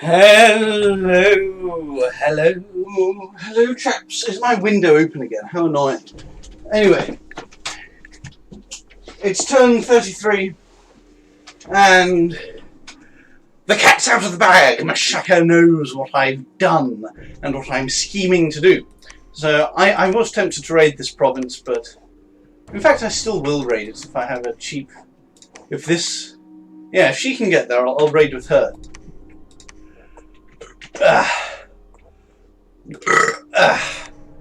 Hello chaps. Is my window open again? How annoying. Anyway, it's turn 33 and the cat's out of the bag. Machaka knows what I've done and what I'm scheming to do. So I was tempted to raid this province, but in fact I still will raid it if I have a cheap... If she can get there, I'll raid with her.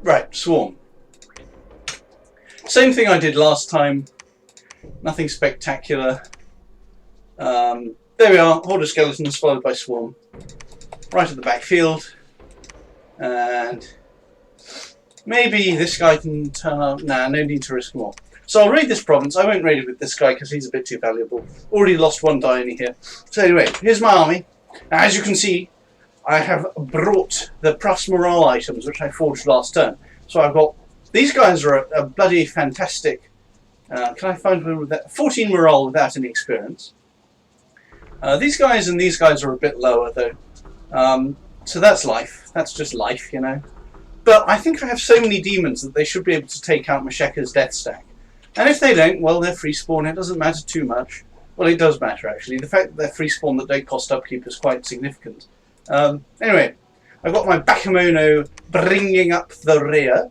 Right, swarm. Same thing I did last time. Nothing spectacular. There we are, horde of skeletons followed by swarm. Right at the backfield. And maybe this guy can turn up. Nah, no need to risk more. So I'll raid this province. I won't raid it with this guy because he's a bit too valuable. Already lost one Dione here. So anyway, here's my army. Now, as you can see, I have brought the plus morale items which I forged last turn. So I've got... These guys are a bloody fantastic... can I find one with that? 14 morale without any experience. These guys and these guys are a bit lower though. So that's life. That's just life, you know. But I think I have so many demons that they should be able to take out Machaka's death stack. And if they don't, well, they're free spawn. It doesn't matter too much. Well, it does matter, actually. The fact that they're free spawn that don't cost upkeep is quite significant. Anyway, I've got my Bakemono bringing up the rear.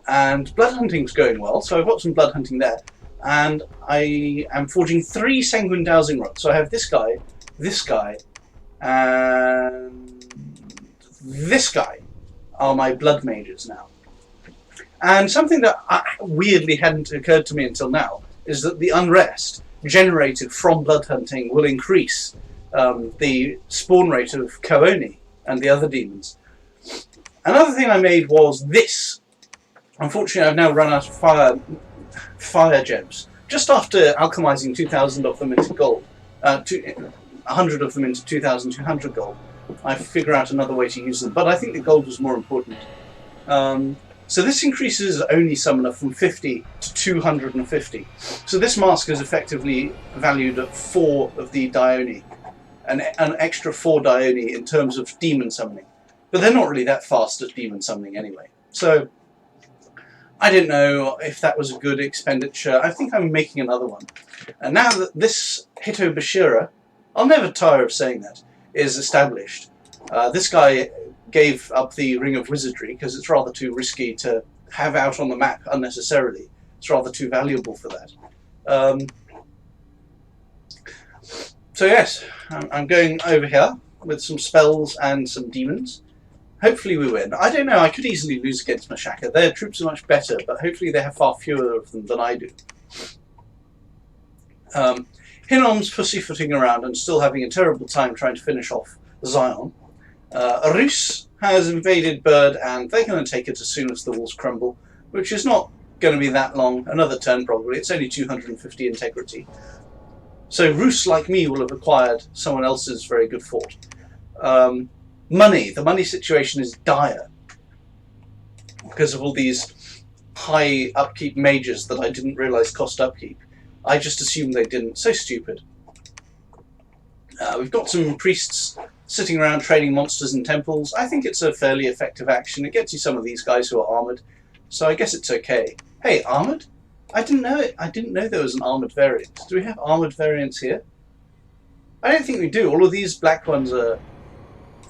And blood hunting's going well, so I've got some blood hunting there. And I am forging 3 sanguine dowsing rods. So I have this guy, and this guy are my blood mages now. And something that weirdly hadn't occurred to me until now is that the unrest generated from blood hunting will increase the spawn rate of Kaoni and the other demons. Another thing I made was this. Unfortunately, I've now run out of fire gems. Just after alchemizing 2,000 of them into gold, 100 of them into 2,200 gold, I figure out another way to use them. But I think the gold was more important. So this increases only summoner from 50 to 250. So this mask is effectively valued at 4 of the Dione, an extra 4 Dione in terms of demon summoning. But they're not really that fast at demon summoning anyway. So I didn't know if that was a good expenditure. I think I'm making another one. And now that this Hito Bashira, I'll never tire of saying that, is established. This guy gave up the Ring of Wizardry because it's rather too risky to have out on the map unnecessarily. It's rather too valuable for that. So yes, I'm going over here with some spells and some demons. Hopefully we win. I don't know, I could easily lose against Machaka. Their troops are much better, but hopefully they have far fewer of them than I do. Hinnom's pussyfooting around and still having a terrible time trying to finish off Zion. Rus has invaded Bird and they're going to take it as soon as the walls crumble, which is not going to be that long. Another turn probably. It's only 250 integrity. So Rus, like me, will have acquired someone else's very good fort. Money. The money situation is dire because of all these high upkeep mages that I didn't realise cost upkeep. I just assumed they didn't. So stupid. We've got some priests sitting around training monsters in temples. I think it's a fairly effective action. It gets you some of these guys who are armoured, so I guess it's okay. Hey, armoured? I didn't know it. I didn't know there was an armoured variant. Do we have armoured variants here? I don't think we do. All of these black ones are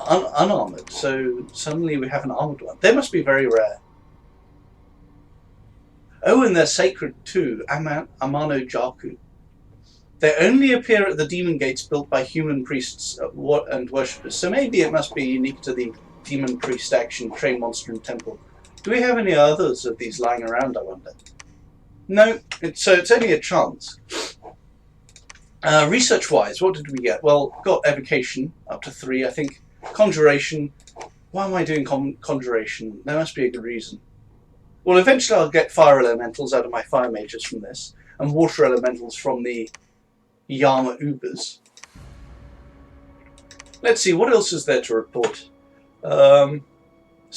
unarmoured, so suddenly we have an armoured one. They must be very rare. Oh, and they're sacred too. Amano Jaku. They only appear at the demon gates built by human priests and worshippers, so maybe it must be unique to the demon priest action, train monster and temple. Do we have any others of these lying around, I wonder? No, so it's only a chance. Research-wise, what did we get? Well, got evocation, up to 3, I think. Conjuration. Why am I doing conjuration? There must be a good reason. Well, eventually I'll get fire elementals out of my fire mages from this, and water elementals from the Yama Ubers. Let's see, what else is there to report? So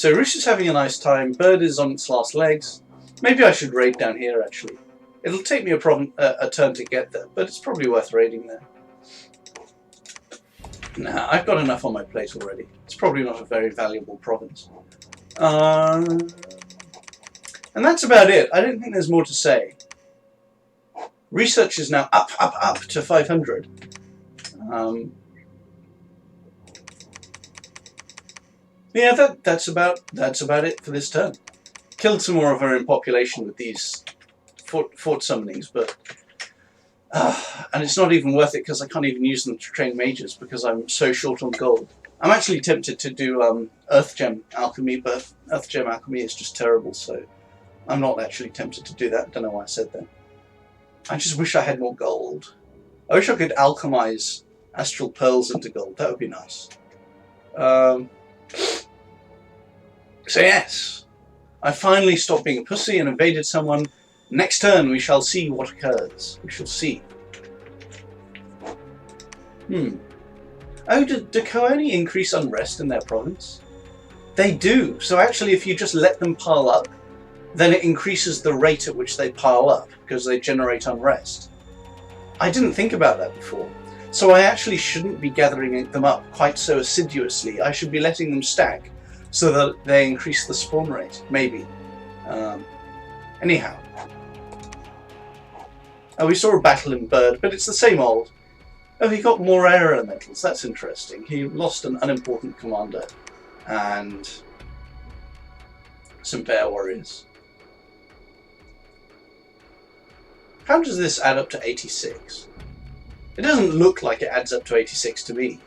Roosh is having a nice time, Bird is on its last legs. Maybe I should raid down here, actually. It'll take me a turn to get there, but it's probably worth raiding there. Nah, I've got enough on my plate already. It's probably not a very valuable province. And that's about it. I don't think there's more to say. Research is now up to 500. Yeah, that's about it for this turn. Killed some more of our own population with these fort summonings, but and it's not even worth it because I can't even use them to train mages because I'm so short on gold. I'm actually tempted to do Earth Gem Alchemy, but Earth Gem Alchemy is just terrible, so I'm not actually tempted to do that. Don't know why I said that. I just wish I had more gold. I wish I could alchemize astral pearls into gold. That would be nice. So yes, I finally stopped being a pussy and invaded someone. Next turn we shall see what occurs. We shall see. Oh, do Koani increase unrest in their province? They do. So actually if you just let them pile up, then it increases the rate at which they pile up because they generate unrest. I didn't think about that before. So I actually shouldn't be gathering them up quite so assiduously. I should be letting them stack so that they increase the spawn rate, maybe. Anyhow. Oh, we saw a battle in Bird, but it's the same old. Oh, he got more air elementals. That's interesting. He lost an unimportant commander and some bear warriors. How does this add up to 86? It doesn't look like it adds up to 86 to me.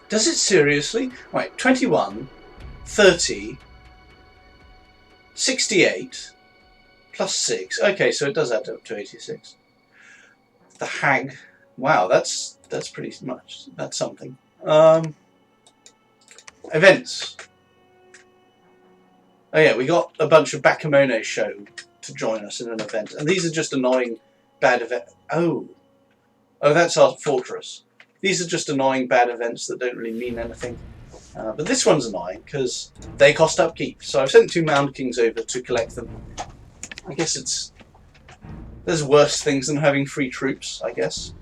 Does it seriously? Right, 21, 30, 68, plus 6. Okay, so it does add up to 86. The hag. Wow, that's pretty much. That's something. Events. Oh yeah, we got a bunch of Bakamone show to join us in an event. And these are just annoying bad events. Oh, that's our fortress. These are just annoying bad events that don't really mean anything. But this one's annoying because they cost upkeep. So I've sent 2 Mound Kings over to collect them. I guess there's worse things than having free troops, I guess.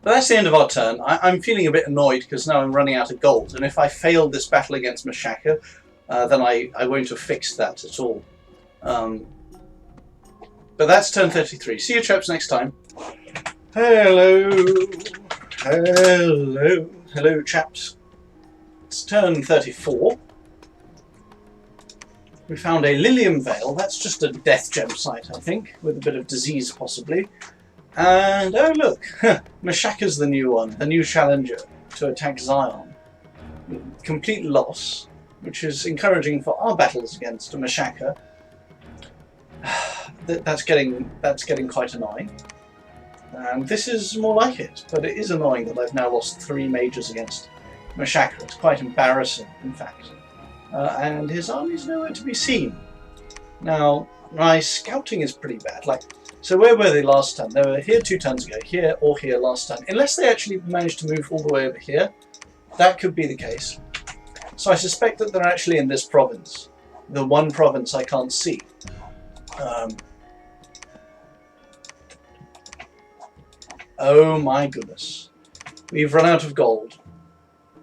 But that's the end of our turn. I'm feeling a bit annoyed because now I'm running out of gold. And if I failed this battle against Machaka, then I won't have fixed that at all. But that's turn 33. See you chaps next time. Hello. Hello. Hello chaps. It's turn 34. We found a Lilium Vale. That's just a death gem site, I think, with a bit of disease possibly. And oh look, Machaka's the new one, the new challenger to attack Zion. Complete loss, which is encouraging for our battles against Machaka. That's getting quite annoying. And this is more like it, but it is annoying that I've now lost 3 mages against Machaka. It's quite embarrassing, in fact. And his army's nowhere to be seen. Now, my scouting is pretty bad. So where were they last turn? They were here 2 turns ago, here or here last turn. Unless they actually managed to move all the way over here, that could be the case. So I suspect that they're actually in this province. The one province I can't see. Oh my goodness. We've run out of gold.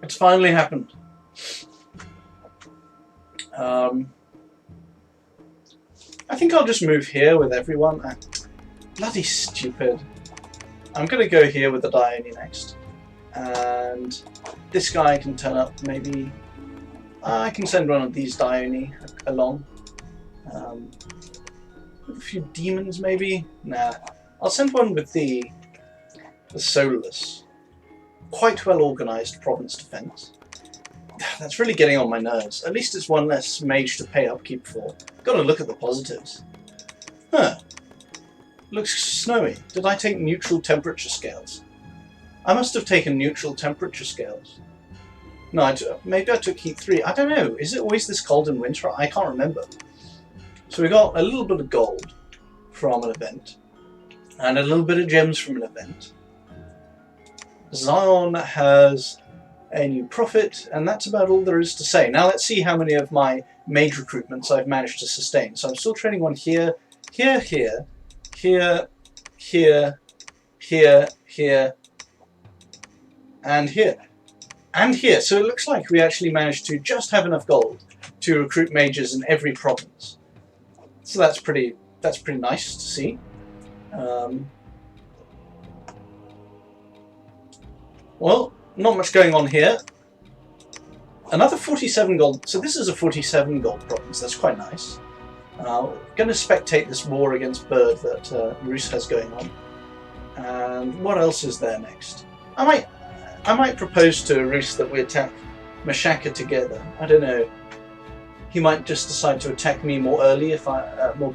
It's finally happened. I think I'll just move here with everyone. Bloody stupid. I'm going to go here with the Dione next. And this guy can turn up maybe. I can send one of these Dione along. With a few demons maybe? Nah. I'll send one with the Soulless. Quite well organised province defence. That's really getting on my nerves. At least it's one less mage to pay upkeep for. Gotta look at the positives. Huh. Looks snowy. Did I take neutral temperature scales? I must have taken neutral temperature scales. No, maybe I took heat 3. I don't know. Is it always this cold in winter? I can't remember. So we got a little bit of gold from an event. And a little bit of gems from an event. Zion has a new prophet, and that's about all there is to say. Now let's see how many of my mage recruitments I've managed to sustain. So I'm still training one here, here, here, here, here, here, here, and here. And here. So it looks like we actually managed to just have enough gold to recruit mages in every province. So that's pretty nice to see. Well, not much going on here. Another 47 gold. So this is a 47 gold province. That's quite nice. Going to spectate this war against Bird that Roos has going on. And what else is there next? I might propose to Roos that we attack Machaka together. I don't know. He might just decide to attack me more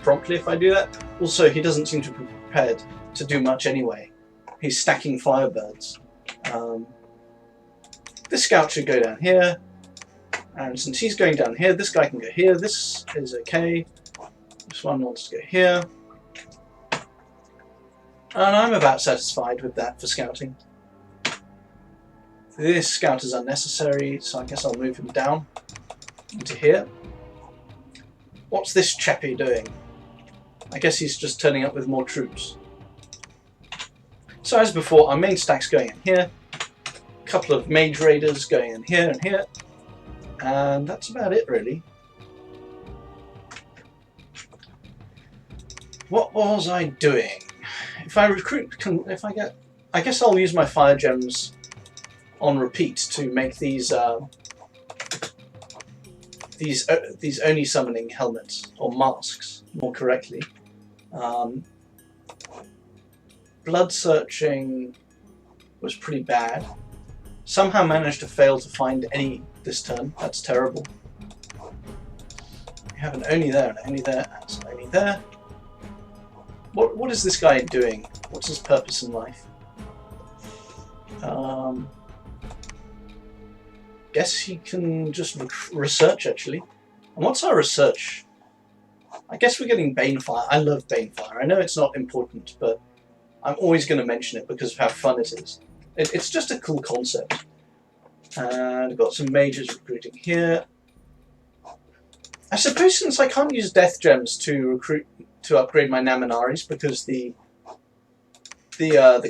promptly if I do that. Also, he doesn't seem to be prepared to do much anyway. He's stacking Firebirds. This scout should go down here. And since he's going down here, this guy can go here. This is okay. This one wants to go here. And I'm about satisfied with that for scouting. This scout is unnecessary, so I guess I'll move him down into here. What's this chappie doing? I guess he's just turning up with more troops. So as before, our main stack's going in here. A couple of mage raiders going in here and here. And that's about it, really. What was I doing? If I recruit, I guess I'll use my fire gems on repeat to make these Oni summoning helmets or masks more correctly. Blood searching was pretty bad. Somehow managed to fail to find any this turn. That's terrible. We have an Oni there, and an Oni there, and an Oni there. What is this guy doing? What's his purpose in life? Guess he can just research, actually. And what's our research? I guess we're getting Banefire. I love Banefire. I know it's not important, but I'm always going to mention it because of how fun it is. It's just a cool concept. And I've got some mages recruiting here. I suppose since I can't use death gems to upgrade my Naminaris because the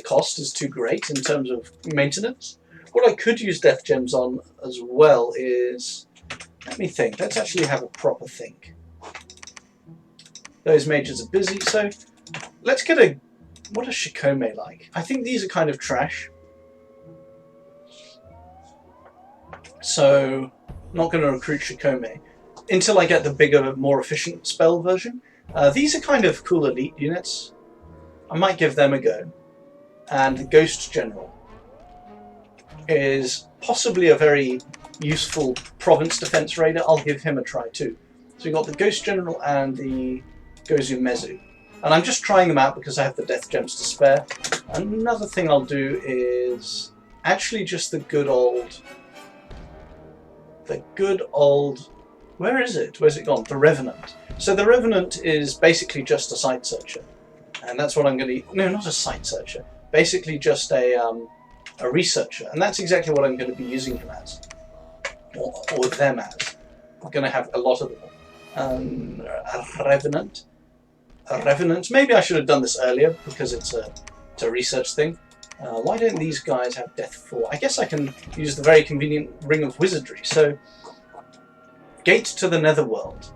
cost is too great in terms of maintenance, what I could use death gems on as well is, let me think, let's actually have a proper think. Those mages are busy, so let's get a, what is Shikome like? I think these are kind of trash. So, not going to recruit Shikome until I get the bigger, more efficient spell version. These are kind of cool elite units. I might give them a go. And the Ghost General is possibly a very useful province defense raider. I'll give him a try too. So we've got the Ghost General and the Gozu Mezu. And I'm just trying them out because I have the death gems to spare. Another thing I'll do is actually just the good old... Where is it? Where's it gone? The Revenant. So the Revenant is basically just a site searcher. And that's what I'm going to... No, not a site searcher. Basically just a researcher. And that's exactly what I'm going to be using him as. Or them as. I'm going to have a lot of them. A Revenant. A Revenant. Maybe I should have done this earlier because it's a research thing. Why don't these guys have Death 4? I guess I can use the very convenient Ring of Wizardry. So, Gate to the Netherworld.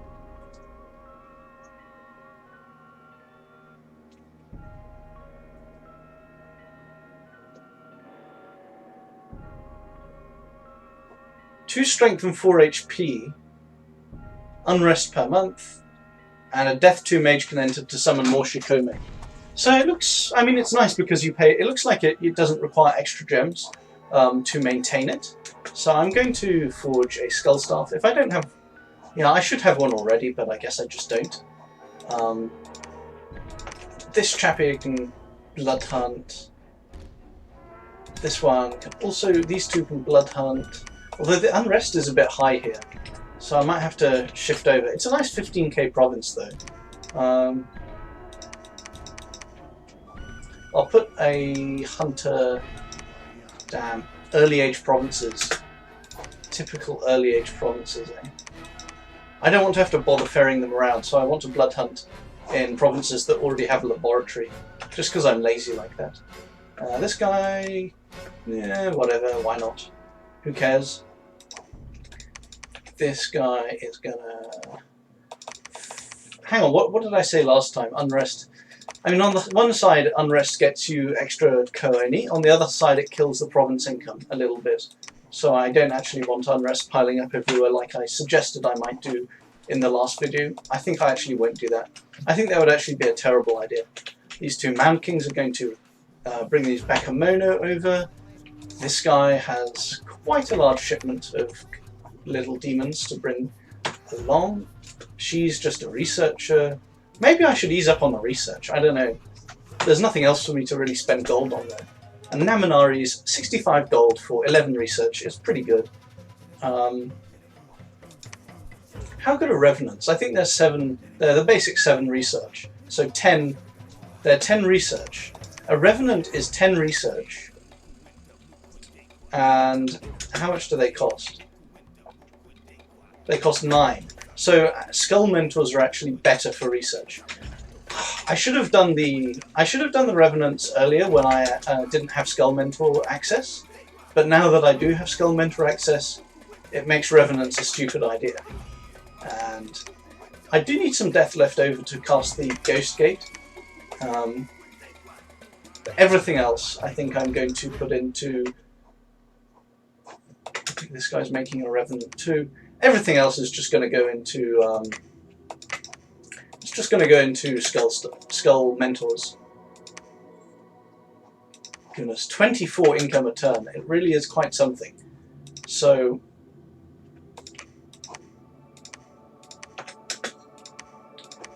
Two strength and 4 HP, unrest per month, and a Death 2 mage can enter to summon more Shikome. So it looks, I mean, it's nice because you pay, it looks like it doesn't require extra gems to maintain it. So I'm going to forge a Skull Staff. If I don't have, yeah, I should have one already, but I guess I just don't. This chappie can Blood Hunt. This one can also, these two can Blood Hunt. Although the unrest is a bit high here, so I might have to shift over. It's a nice 15k province though. I'll put a hunter. Damn, early age provinces. Typical early age provinces, eh? I don't want to have to bother ferrying them around, so I want to blood hunt in provinces that already have a laboratory, just because I'm lazy like that. This guy Yeah, whatever, why not? Who cares? This guy is gonna... Hang on, what did I say last time? Unrest. I mean, on the one side, unrest gets you extra koani. On the other side, it kills the province income a little bit. So I don't actually want unrest piling up everywhere like I suggested I might do in the last video. I think I actually won't do that. I think that would actually be a terrible idea. These two Man Kings are going to bring these Bakemono over. This guy has quite a large shipment of little demons to bring along. She's just a researcher. Maybe I should ease up on the research. I don't know. There's nothing else for me to really spend gold on there. And Naminari's 65 gold for 11 research is pretty good. How good are Revenants? I think they're 7. They're the basic 7 research. So 10. They're 10 research. A Revenant is 10 research. And how much do they cost? They cost 9. So Skull Mentors are actually better for research. I should have done the Revenants earlier when I didn't have Skull Mentor access, but now that I do have Skull Mentor access, it makes Revenants a stupid idea. And I do need some death left over to cast the Ghost Gate. But everything else, I think I'm going to put into. I think this guy's making a Revenant too. Everything else is just going to go into. It's just going to go into Skull Mentors. Goodness, 24 income a turn. It really is quite something. So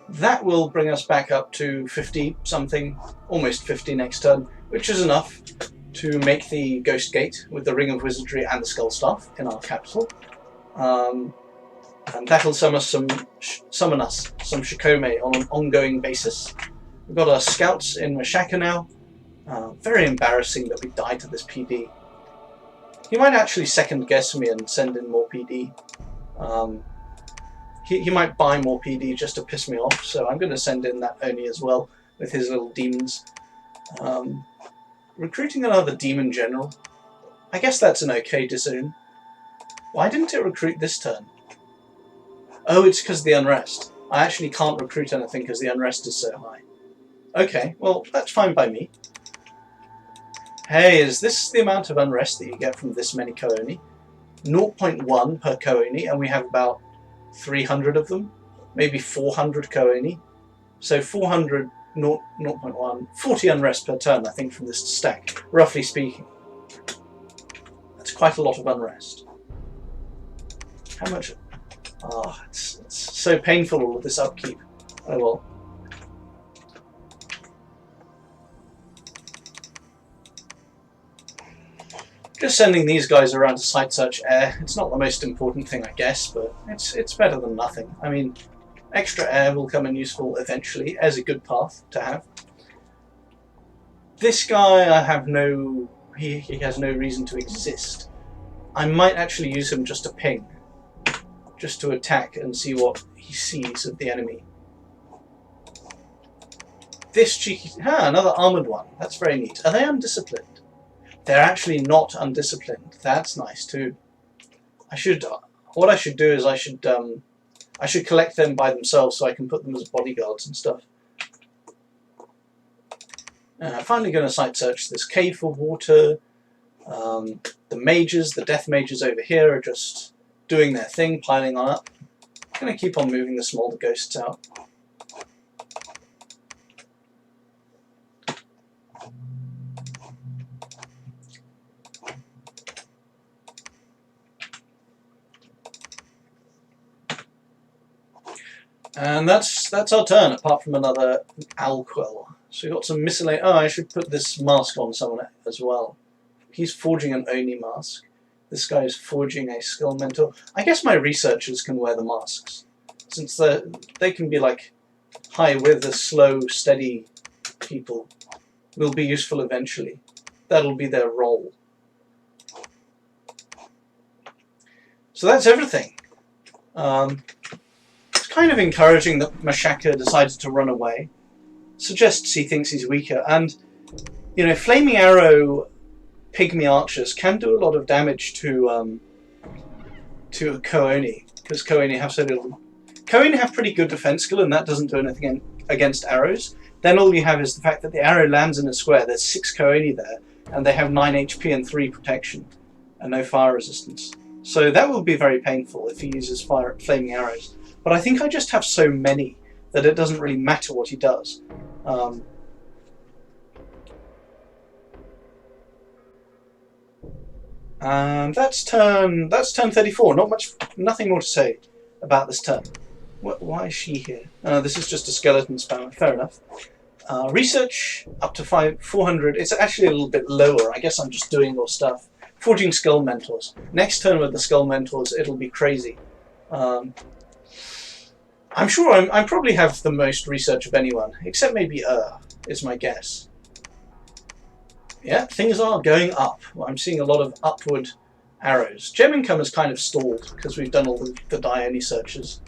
that will bring us back up to 50 something, almost 50 next turn, which is enough to make the Ghost Gate with the Ring of Wizardry and the Skull Staff in our capital. And that'll summon us some Shikome on an ongoing basis. We've got our scouts in Machaka now. Very embarrassing that we died to this PD. He might actually second guess me and send in more PD. He might buy more PD just to piss me off, so I'm going to send in that Oni as well with his little demons. Recruiting another demon general. I guess that's an okay decision. Why didn't it recruit this turn? Oh, it's because of the unrest. I actually can't recruit anything because the unrest is so high. Okay, well, that's fine by me. Hey, is this the amount of unrest that you get from this many Kooni? 0.1 per Kooni, and we have about 300 of them. Maybe 400 Kooni. So 400, 0.1, 40 unrest per turn, I think, from this stack, roughly speaking. That's quite a lot of unrest. How much? Oh, it's so painful, all of this upkeep. Oh well. Just sending these guys around to site search air. It's not the most important thing, I guess, but it's better than nothing. I mean, extra air will come in useful eventually as a good path to have. This guy, I have no... He has no reason to exist. I might actually use him just to ping. Just to attack and see what he sees of the enemy. This cheeky... another armoured one. That's very neat. Are they undisciplined? They're actually not undisciplined. That's nice too. What I should do is I should collect them by themselves so I can put them as bodyguards and stuff. Finally going to site search this cave for water. The mages, the death mages over here are just doing their thing, piling on up. I'm going to keep on moving the smaller ghosts out. And that's our turn, apart from another Alquell. So we've got some miscellaneous... Oh, I should put this mask on someone as well. He's forging an Oni mask. This guy is forging a Skull Mentor. I guess my researchers can wear the masks, since they can be like high with the slow, steady people. Will be useful eventually. That'll be their role. So that's everything. It's kind of encouraging that Machaka decided to run away. Suggests he thinks he's weaker, and you know, Flaming Arrow pygmy archers can do a lot of damage to Kooni, because Kooni have so little. Kooni have pretty good defense skill, and that doesn't do anything against arrows. Then all you have is the fact that the arrow lands in a square. There's 6 Kooni there, and they have 9 HP and 3 protection, and no fire resistance. So that will be very painful if he uses flaming arrows. But I think I just have so many that it doesn't really matter what he does. And that's turn 34. Nothing more to say about this turn. Why is she here? This is just a skeleton spammer. Fair enough. Research up to 400. It's actually a little bit lower. I guess I'm just doing more stuff. Forging skull mentors. Next turn with the skull mentors, it'll be crazy. I'm sure I probably have the most research of anyone, except maybe is my guess. Yeah, things are going up. I'm seeing a lot of upward arrows. Gem income has kind of stalled because we've done all the Dione searches.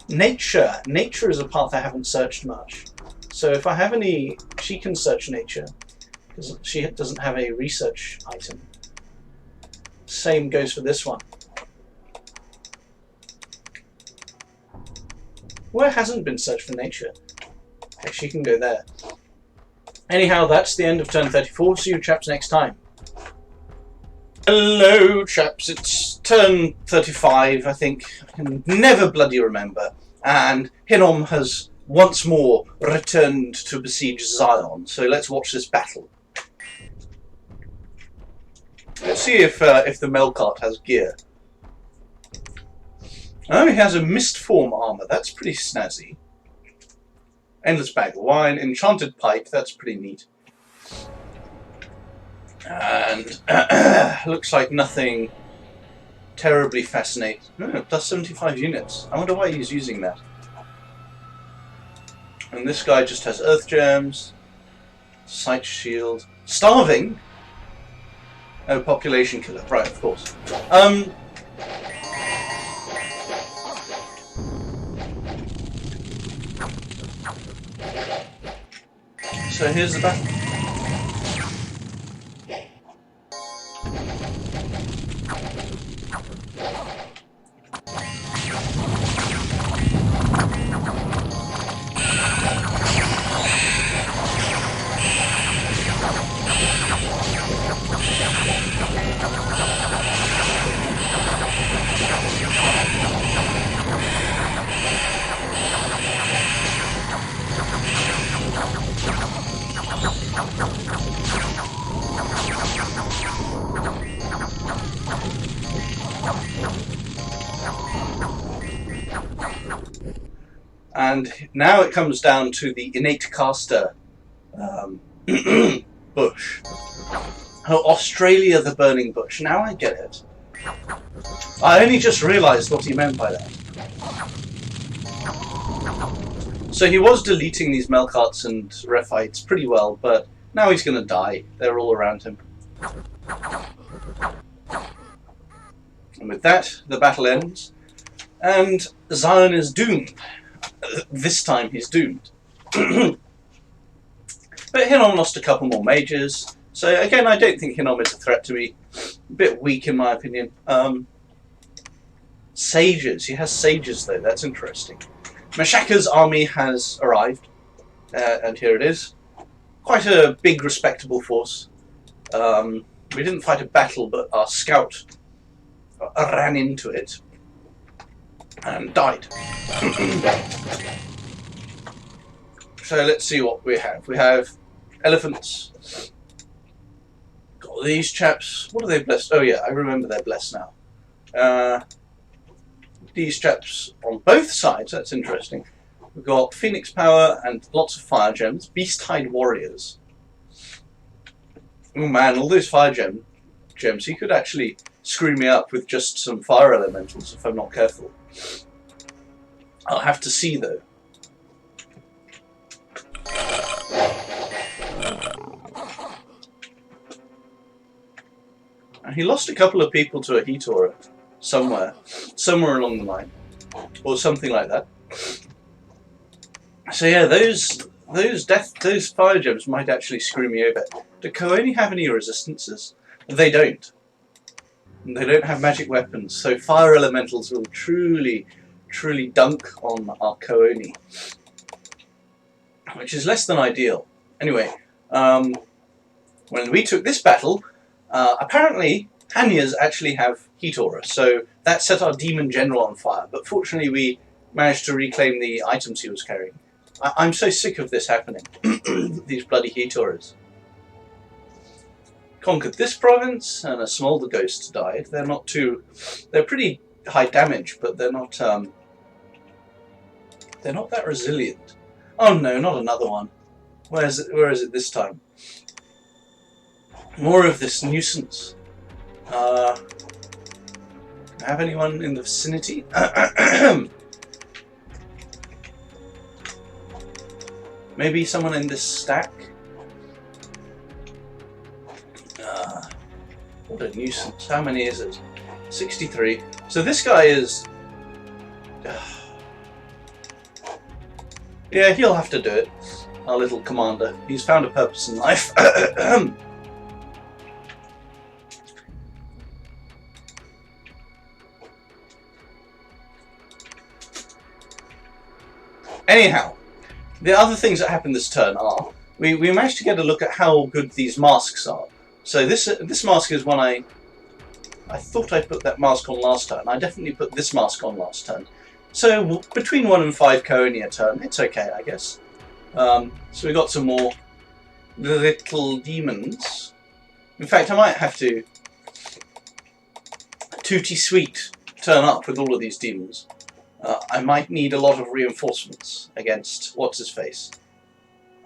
Nature. Nature is a path I haven't searched much. So if I have any, she can search nature because she doesn't have a research item. Same goes for this one. Where hasn't been searched for nature? Okay, she can go there. Anyhow, that's the end of turn 34. See you chaps next time. Hello chaps, it's turn 35, I think. I can never bloody remember. And Hinnom has once more returned to besiege Zion. So let's watch this battle. Let's see if the Melkart has gear. Oh, he has a mist form armor. That's pretty snazzy. Endless bag of wine, enchanted pipe. That's pretty neat. And looks like nothing terribly fascinating. Oh, plus 75 units. I wonder why he's using that. And this guy just has earth gems, sight shield, starving. Oh, population killer. Right, of course. So here's the battle. And now it comes down to the innate caster bush. Oh, Australia the burning bush. Now I get it. I only just realised what he meant by that. So he was deleting these Melkarts and Rephites pretty well, but now he's going to die. They're all around him. And with that, the battle ends. And Zion is doomed. This time he's doomed. But Hinnom lost a couple more mages. So again, I don't think Hinnom is a threat to me. A bit weak in my opinion. Sages. He has sages though. That's interesting. Machaka's army has arrived. And here it is. Quite a big, respectable force. We didn't fight a battle, but our scout ran into it and died. So let's see what we have. We have elephants. Got these chaps. What are they blessed? Oh yeah, I remember they're blessed now. These chaps on both sides. That's interesting. We've got Phoenix Power and lots of fire gems. Beast-Hide Warriors. Oh man, all those fire gems. He could actually screw me up with just some fire elementals if I'm not careful. I'll have to see though. And he lost a couple of people to a heat aura somewhere along the line, or something like that. So yeah, those those fire gems might actually screw me over. Do Kooni have any resistances? They don't. They don't have magic weapons, so fire elementals will truly dunk on our Kooni, which is less than ideal. Anyway, when we took this battle, apparently Hanyas actually have heat aura, so that set our demon general on fire, but fortunately we managed to reclaim the items he was carrying. I'm so sick of this happening. These bloody heat auras. Conquered this province, and a smolder ghost died. They're not too... They're pretty high damage, but they're not that resilient. Oh no, not another one. Where is it this time? More of this nuisance. Have anyone in the vicinity? Maybe someone in this stack? What a nuisance. How many is it? 63. So this guy is... yeah, he'll have to do it. Our little commander. He's found a purpose in life. Anyhow, the other things that happened this turn are, we managed to get a look at how good these masks are. So this mask is one I thought I put that mask on last turn. I definitely put this mask on last turn. So between 1 and 5 Kooni a turn, it's okay, I guess. So we got some more little demons. In fact, I might have to Tooty Sweet turn up with all of these demons. I might need a lot of reinforcements against what's-his-face.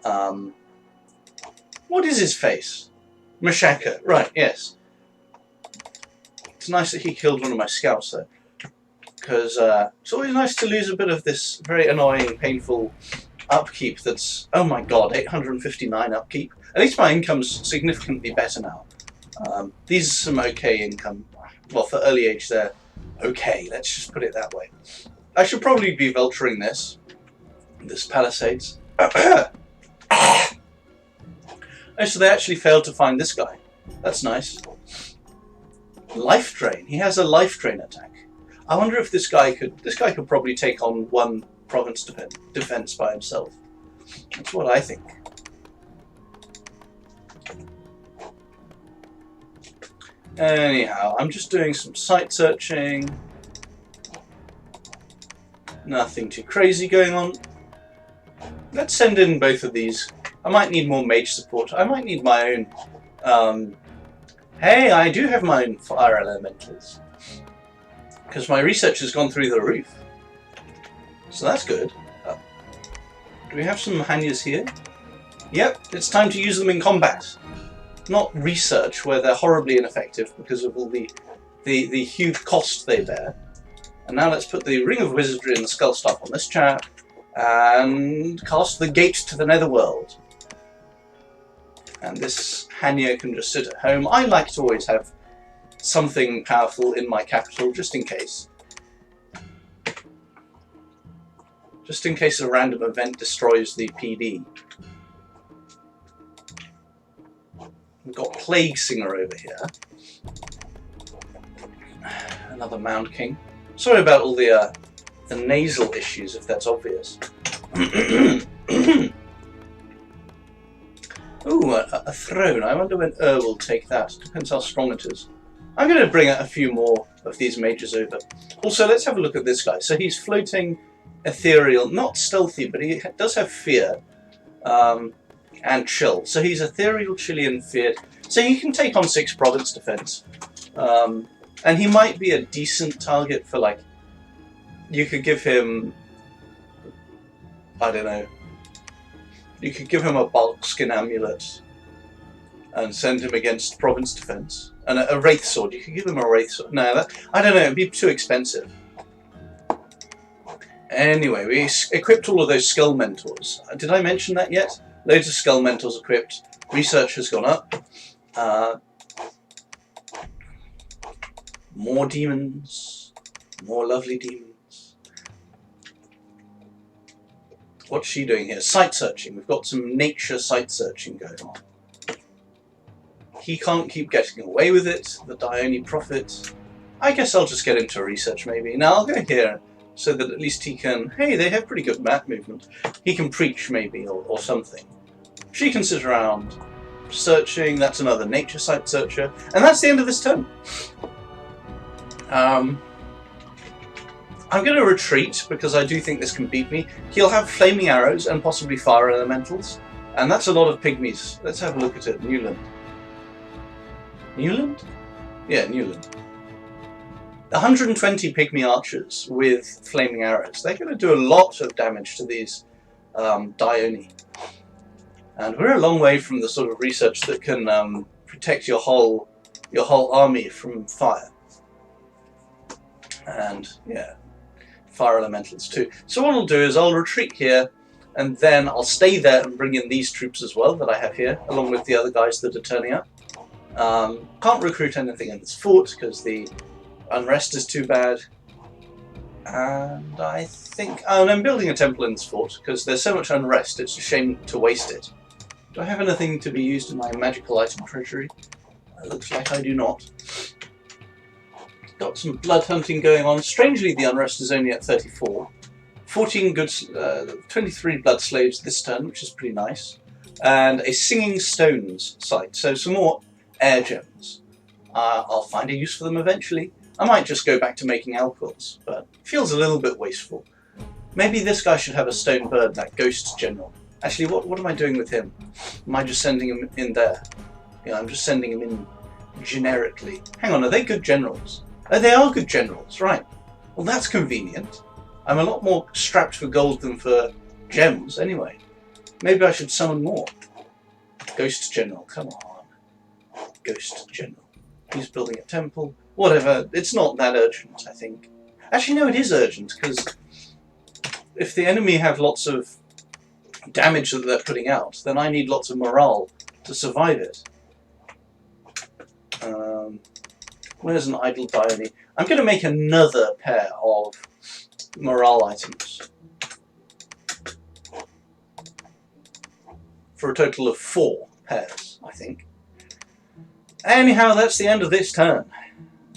What is his face? Machaka, right, yes. It's nice that he killed one of my scouts, though. Because it's always nice to lose a bit of this very annoying, painful upkeep that's... oh my god, 859 upkeep. At least my income's significantly better now. These are some okay income. Well, for early age, they're okay, let's just put it that way. I should probably be vulturing this Palisades. Oh, so they actually failed to find this guy. That's nice. Life drain. He has a life drain attack. I wonder if this guy could probably take on one province defense by himself. That's what I think. Anyhow, I'm just doing some site searching. Nothing too crazy going on. Let's send in both of these. I might need more mage support. I might need my own... hey, I do have my own fire elementals. Because my research has gone through the roof. So that's good. Do we have some Hanyas here? Yep, it's time to use them in combat. Not research, where they're horribly ineffective because of all the huge cost they bear. And now let's put the Ring of Wizardry and the Skull Staff on this chap, and cast the Gate to the Netherworld. And this Hanya can just sit at home. I like to always have something powerful in my capital, just in case. Just in case a random event destroys the PD. We've got Plague Singer over here. Another Mound King. Sorry about all the nasal issues, if that's obvious. Ooh, a throne. I wonder when will take that. Depends how strong it is. I'm going to bring out a few more of these mages over. Also, let's have a look at this guy. So he's floating ethereal, not stealthy, but he does have fear and chill. So he's ethereal, chilly, and feared. So he can take on 6 province defense. And he might be a decent target for, like, you could give him, I don't know, you could give him a bulk skin amulet and send him against province defense. And a wraith sword, you could give him a wraith sword. No, I don't know, it'd be too expensive. Anyway, we equipped all of those skull mentors. Did I mention that yet? Loads of skull mentors equipped. Research has gone up. More demons. More lovely demons. What's she doing here? Site searching. We've got some nature site searching going on. He can't keep getting away with it. The Dione Prophet. I guess I'll just get him to research maybe. Now I'll go here so that at least he can... Hey, they have pretty good map movement. He can preach maybe or something. She can sit around searching. That's another nature site searcher. And that's the end of this turn. I'm going to retreat because I do think this can beat me. He'll have flaming arrows and possibly fire elementals. And that's a lot of pygmies. Let's have a look at it. Newland. Newland? Yeah, Newland. 120 pygmy archers with flaming arrows. They're going to do a lot of damage to these Dione. And we're a long way from the sort of research that can protect your whole army from fire. And yeah, fire elementals too. So what I'll do is I'll retreat here, and then I'll stay there and bring in these troops as well that I have here, along with the other guys that are turning up. Can't recruit anything in this fort because the unrest is too bad. And I think... Oh, and I'm building a temple in this fort because there's so much unrest, it's a shame to waste it. Do I have anything to be used in my magical item treasury? It looks like I do not. Got some blood hunting going on. Strangely, the unrest is only at 34. 14 good, 23 blood slaves this turn, which is pretty nice. And a singing stones site, so some more air gems. I'll find a use for them eventually. I might just go back to making alcohols, but it feels a little bit wasteful. Maybe this guy should have a stone bird, that ghost general. Actually, what am I doing with him? Am I just sending him in there? Yeah, I'm just sending him in generically. Hang on, are they good generals? Oh, they are good generals, right. Well, that's convenient. I'm a lot more strapped for gold than for gems, anyway. Maybe I should summon more. Ghost general, come on. Ghost general. He's building a temple. Whatever, it's not that urgent, I think. Actually, no, it is urgent, because if the enemy have lots of damage that they're putting out, then I need lots of morale to survive it. Where's an idle Dione? I'm going to make another pair of morale items. For a total of 4 pairs, I think. Anyhow, that's the end of this turn.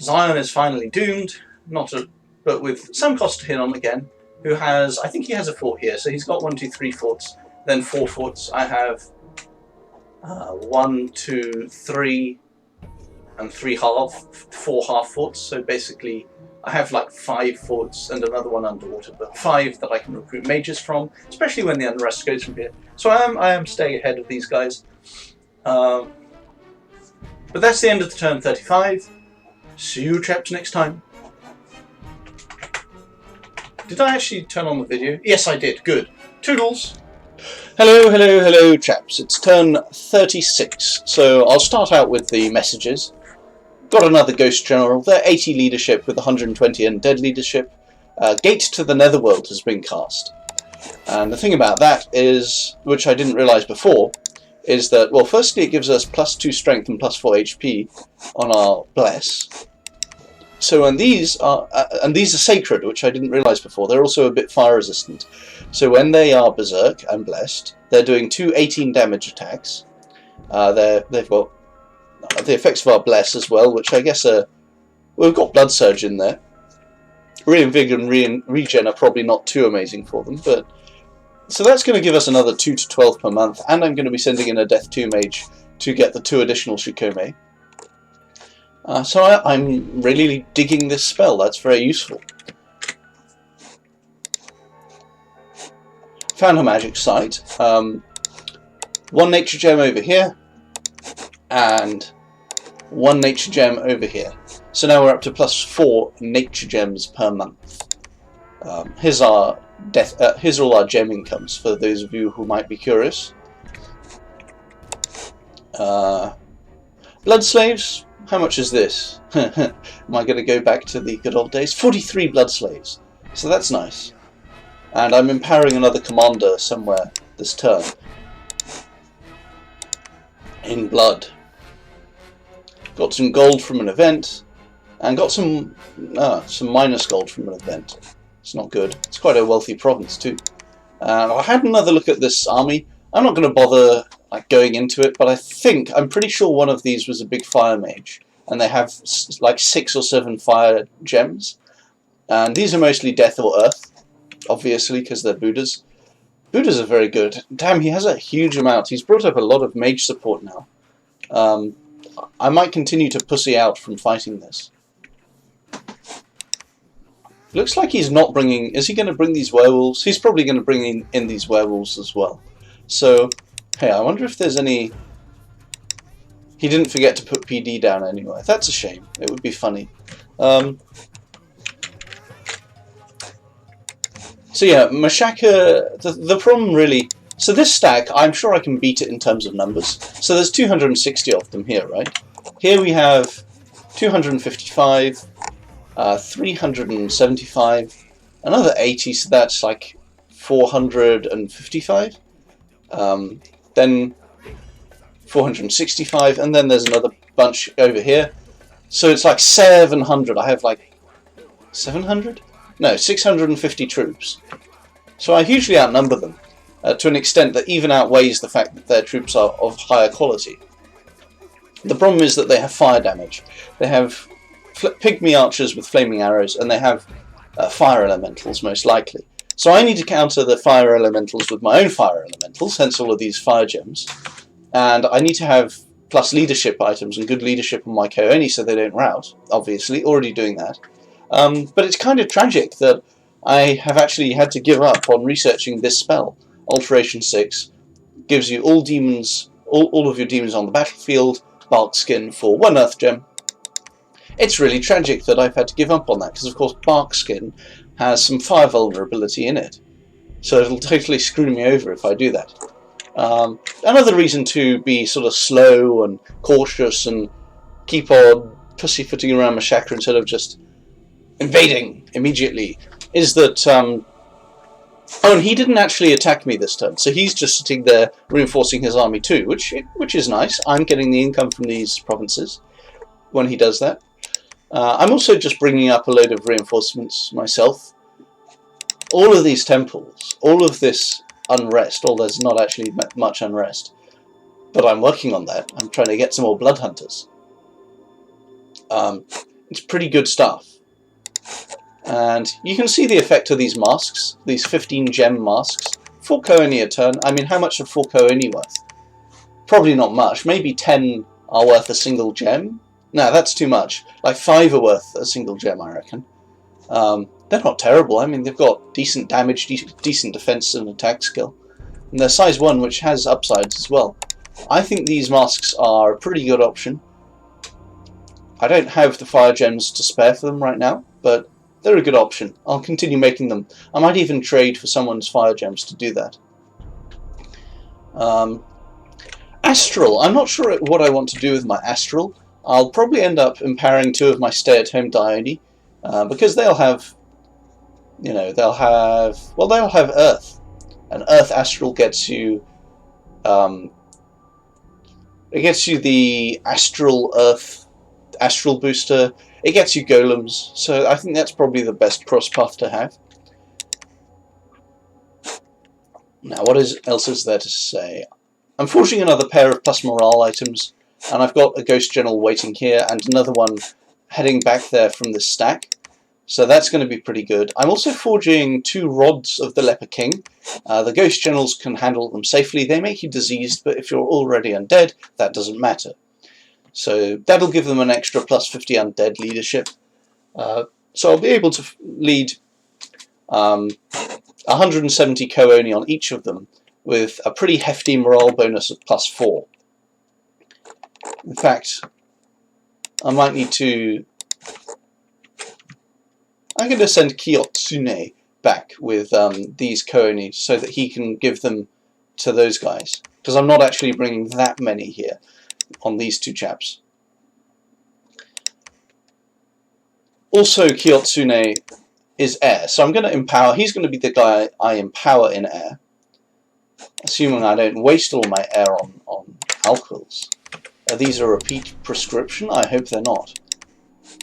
Zion is finally doomed, but with some cost to hit on again, who has, I think he has a fort here, so he's got 1, 2, 3 forts, then 4 forts. I have 1, 2, 3, and 4 half forts, so basically I have like 5 forts and another one underwater, but 5 that I can recruit mages from, especially when the unrest goes from here. So I am staying ahead of these guys. But that's the end of the turn 35. See you chaps next time. Did I actually turn on the video? Yes, I did. Good. Toodles. Hello chaps. It's turn 36. So I'll start out with the messages. Got another Ghost General. They're 80 leadership with 120 undead leadership. Gate to the Netherworld has been cast. And the thing about that is, which I didn't realise before, is that, well, firstly it gives us +2 strength and +4 HP on our bless. So, and these are sacred, which I didn't realise before. They're also a bit fire resistant. So when they are berserk and blessed, they're doing 2 18 damage attacks. They've got the effects of our bless as well, which I guess are... Well, we've got blood surge in there. Reinvigor and regen are probably not too amazing for them, but... So that's going to give us another 2 to 12 per month, and I'm going to be sending in a Death 2 mage to get the 2 additional Shikome. So I'm really digging this spell. That's very useful. Found a magic site. 1 nature gem over here, and 1 nature gem over here. So now we're up to +4 nature gems per month. Here's all our gem incomes for those of you who might be curious. Blood slaves. How much is this? Am I going to go back to the good old days? 43 blood slaves. So that's nice. And I'm empowering another commander somewhere this turn. In blood. Got some gold from an event. And got some minus gold from an event. It's not good. It's quite a wealthy province too. I had another look at this army. I'm not going to bother like going into it, but I'm pretty sure one of these was a big fire mage, and they have like 6 or 7 fire gems. And these are mostly death or earth, obviously, because they're Buddhas. Buddhas are very good. Damn, he has a huge amount. He's brought up a lot of mage support now. I might continue to pussy out from fighting this. Looks like he's not bringing... Is he going to bring these werewolves? He's probably going to bring in these werewolves as well. So, hey, I wonder if there's any... He didn't forget to put PD down anyway. That's a shame. It would be funny. So yeah, Machaka... The problem really... So this stack, I'm sure I can beat it in terms of numbers. So there's 260 of them here, right? Here we have 255... 375, another 80, so that's like 455, then 465, and then there's another bunch over here, so it's like 700. I have like 700? No, 650 troops. So I hugely outnumber them, to an extent that even outweighs the fact that their troops are of higher quality. The problem is that they have fire damage. They have pygmy archers with flaming arrows, and they have fire elementals most likely. So I need to counter the fire elementals with my own fire elementals, hence all of these fire gems. And I need to have plus leadership items and good leadership on my Kooni so they don't rout, obviously, already doing that. But it's kind of tragic that I have actually had to give up on researching this spell. Alteration 6 gives you all demons, all of your demons on the battlefield, bark skin for 1 earth gem. It's really tragic that I've had to give up on that, because of course bark skin has some fire vulnerability in it. So it'll totally screw me over if I do that. Another reason to be sort of slow and cautious and keep on pussyfooting around Machaka instead of just invading immediately is that... oh, and he didn't actually attack me this turn, so he's just sitting there reinforcing his army too, which is nice. I'm getting the income from these provinces when he does that. I'm also just bringing up a load of reinforcements myself. All of these temples, all of this unrest, although there's not actually much unrest, but I'm working on that. I'm trying to get some more blood hunters. It's pretty good stuff. And you can see the effect of these masks, these 15 gem masks. 4 Kooni a turn. I mean, how much are 4 Kooni worth? Probably not much. Maybe 10 are worth a single gem. No, that's too much. Like 5 are worth a single gem, I reckon. They're not terrible. I mean, they've got decent damage, decent defense and attack skill. And they're size 1, which has upsides as well. I think these masks are a pretty good option. I don't have the fire gems to spare for them right now, but they're a good option. I'll continue making them. I might even trade for someone's fire gems to do that. Astral. I'm not sure what I want to do with my Astral. I'll probably end up empowering 2 of my stay-at-home Dione, because they'll have, you know, they'll have Earth, and Earth Astral gets you, it gets you the Astral Earth, Astral booster. It gets you golems, so I think that's probably the best cross path to have. Now, what else is there to say? I'm forging another pair of plus morale items. And I've got a Ghost General waiting here, and another one heading back there from the stack. So that's going to be pretty good. I'm also forging 2 rods of the Leper King. The Ghost Generals can handle them safely. They make you diseased, but if you're already undead, that doesn't matter. So that'll give them an extra plus 50 undead leadership. So I'll be able to lead 170 Kooni on each of them, with a pretty hefty morale bonus of plus 4. In fact, I might need to... I'm going to send Kiyotsune back with these Kooni so that he can give them to those guys. Because I'm not actually bringing that many here on these 2 chaps. Also, Kiyotsune is air, so I'm going to empower... He's going to be the guy I empower in air. Assuming I don't waste all my air on alkyls. Are these a repeat prescription? I hope they're not.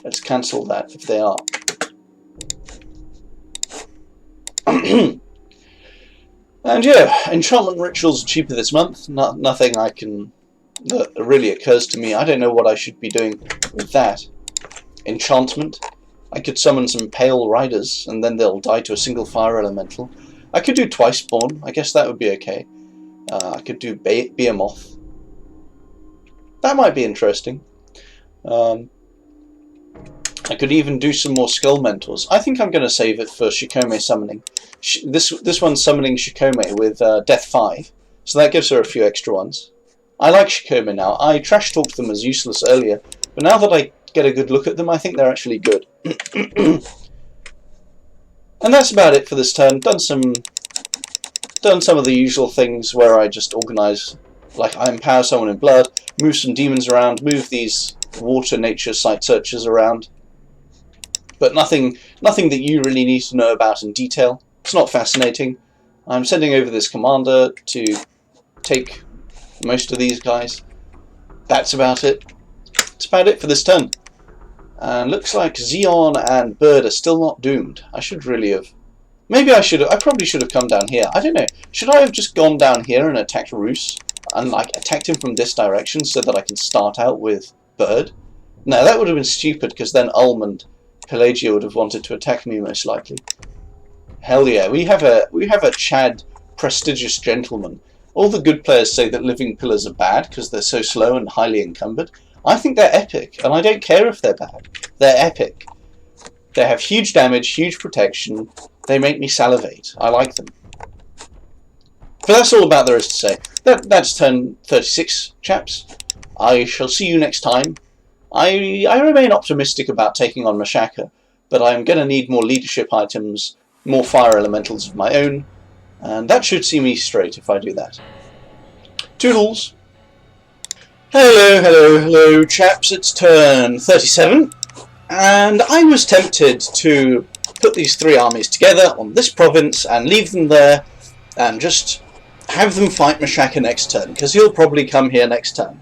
Let's cancel that if they are. And yeah, enchantment rituals are cheaper this month. Nothing that really occurs to me. I don't know what I should be doing with that. Enchantment. I could summon some pale riders, and then they'll die to a single fire elemental. I could do twice spawn. I guess that would be okay. I could do Behemoth. That might be interesting. I could even do some more Skull Mentors. I think I'm going to save it for Shikome summoning. This one's summoning Shikome with Death 5, so that gives her a few extra ones. I like Shikome now. I trash-talked them as useless earlier, but now that I get a good look at them, I think they're actually good. And that's about it for this turn. Done some of the usual things where I just organise, like I empower someone in blood, move some demons around, move these water nature site searchers around. But nothing that you really need to know about in detail. It's not fascinating. I'm sending over this commander to take most of these guys. That's about it. That's about it for this turn. And looks like Xeon and Bird are still not doomed. I should really have... Maybe I probably should have come down here. I don't know. Should I have just gone down here and attacked Roos? And like attacked him from this direction so that I can start out with Bird? No, that would have been stupid, because then Ulm and Pelagia would have wanted to attack me most likely. Hell yeah, we have a Chad prestigious gentleman. All the good players say that living pillars are bad because they're so slow and highly encumbered. I think they're epic, and I don't care if they're bad. They're epic. They have huge damage, huge protection. They make me salivate. I like them. But that's all about there is to say. That's turn 36, chaps. I shall see you next time. I remain optimistic about taking on Machaka, but I'm going to need more leadership items, more fire elementals of my own, and that should see me straight if I do that. Toodles! Hello, chaps. It's turn 37, and I was tempted to put these three armies together on this province and leave them there and just have them fight Machaka next turn, because he'll probably come here next turn.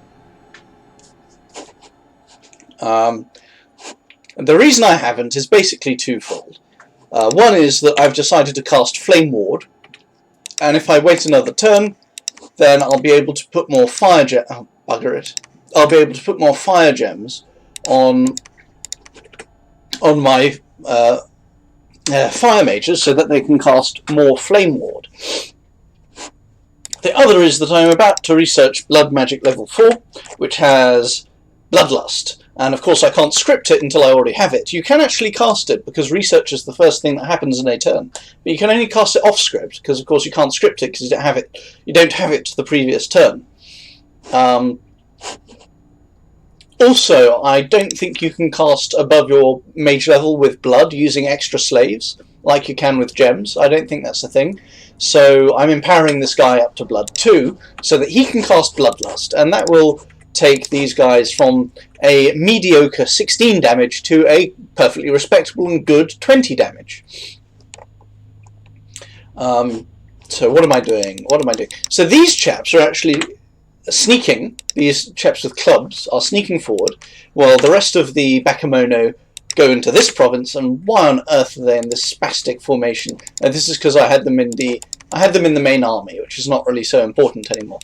The reason I haven't is basically twofold. One is that I've decided to cast Flame Ward, and if I wait another turn, then I'll be able to put more fire I'll be able to put more fire gems on my fire mages so that they can cast more Flame Ward. The other is that I'm about to research Blood Magic level 4, which has Bloodlust. And of course I can't script it until I already have it. You can actually cast it, because research is the first thing that happens in a turn. But you can only cast it off script, because of course you can't script it because you don't have it. You don't have it the previous turn. Also, I don't think you can cast above your mage level with blood using extra slaves, like you can with gems. I don't think that's a thing. So I'm empowering this guy up to blood 2, so that he can cast Bloodlust, and that will take these guys from a mediocre 16 damage to a perfectly respectable and good 20 damage. So what am I doing? So these chaps are actually sneaking. These chaps with clubs are sneaking forward, while the rest of the Bakemono go into this province. And why on earth are they in this spastic formation? This is because I had them in the main army, which is not really so important anymore.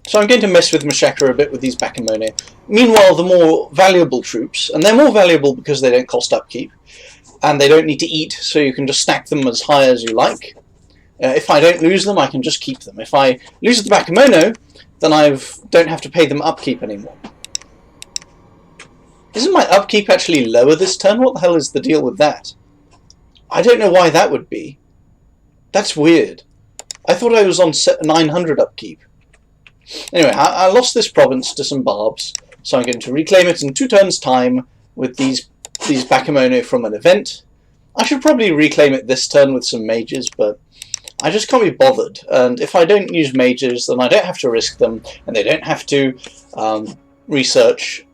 So I'm going to mess with Machaka a bit with these Bakemono. Meanwhile, the more valuable troops, and they're more valuable because they don't cost upkeep, and they don't need to eat, so you can just stack them as high as you like. If I don't lose them, I can just keep them. If I lose the Bakemono, then I don't have to pay them upkeep anymore. Isn't my upkeep actually lower this turn? What the hell is the deal with that? I don't know why that would be. That's weird. I thought I was on 900 upkeep. Anyway, I lost this province to some barbs, so I'm going to reclaim it in 2 turns' time with these Bakemono from an event. I should probably reclaim it this turn with some mages, but I just can't be bothered. And if I don't use mages, then I don't have to risk them, and they don't have to research.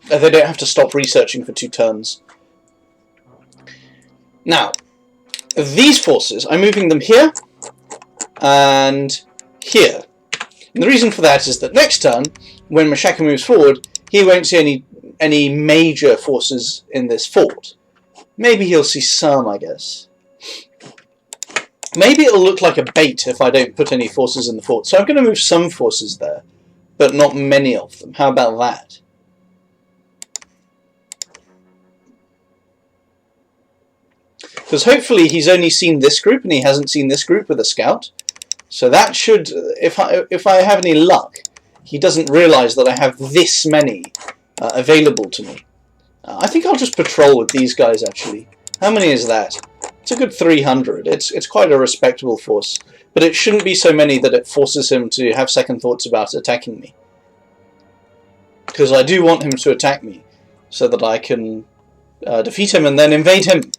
They don't have to stop researching for 2 turns. Now, these forces, I'm moving them here and here. And the reason for that is that next turn, when Machaka moves forward, he won't see any major forces in this fort. Maybe he'll see some, I guess. Maybe it'll look like a bait if I don't put any forces in the fort. So I'm going to move some forces there, but not many of them. How about that? Because hopefully he's only seen this group and he hasn't seen this group with a scout. So that should, if I have any luck, he doesn't realise that I have this many available to me. I think I'll just patrol with these guys actually. How many is that? It's a good 300. It's quite a respectable force. But it shouldn't be so many that it forces him to have second thoughts about attacking me. Because I do want him to attack me so that I can defeat him and then invade him.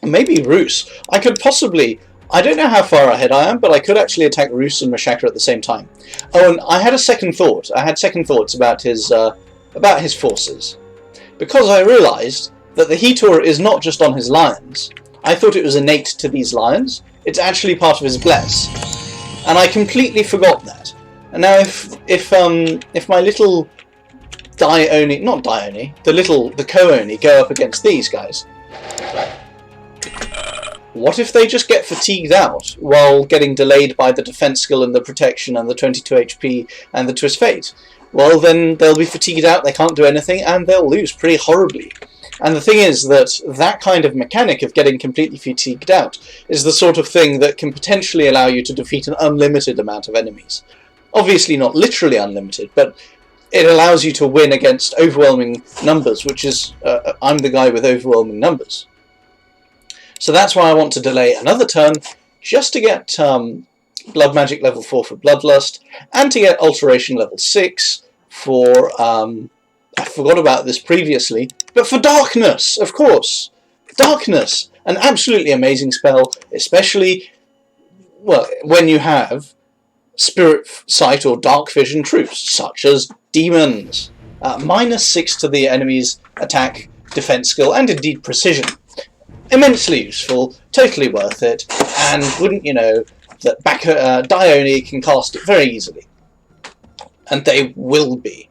Maybe Rus. I could possibly... I don't know how far ahead I am, but I could actually attack Rus and Machaka at the same time. Oh, and I had a second thought. I had second thoughts about his forces. Because I realised that the Hetor is not just on his lions. I thought it was innate to these lions. It's actually part of his bless. And I completely forgot that. And now if my little Dione... Not Dione. The Co-Oni go up against these guys... What if they just get fatigued out while getting delayed by the defense skill and the protection and the 22 HP and the twist fate? Well, then they'll be fatigued out, they can't do anything, and they'll lose pretty horribly. And the thing is that kind of mechanic of getting completely fatigued out is the sort of thing that can potentially allow you to defeat an unlimited amount of enemies. Obviously not literally unlimited, but it allows you to win against overwhelming numbers, which is, I'm the guy with overwhelming numbers. So that's why I want to delay another turn, just to get Blood Magic level 4 for Bloodlust, and to get Alteration level 6 for, I forgot about this previously, but for Darkness, of course! Darkness! An absolutely amazing spell, especially, well, when you have Spirit Sight or Dark Vision troops, such as Demons. -6 to the enemy's attack, defense skill, and indeed precision. Immensely useful, totally worth it, and wouldn't you know that Dione can cast it very easily. And they will be.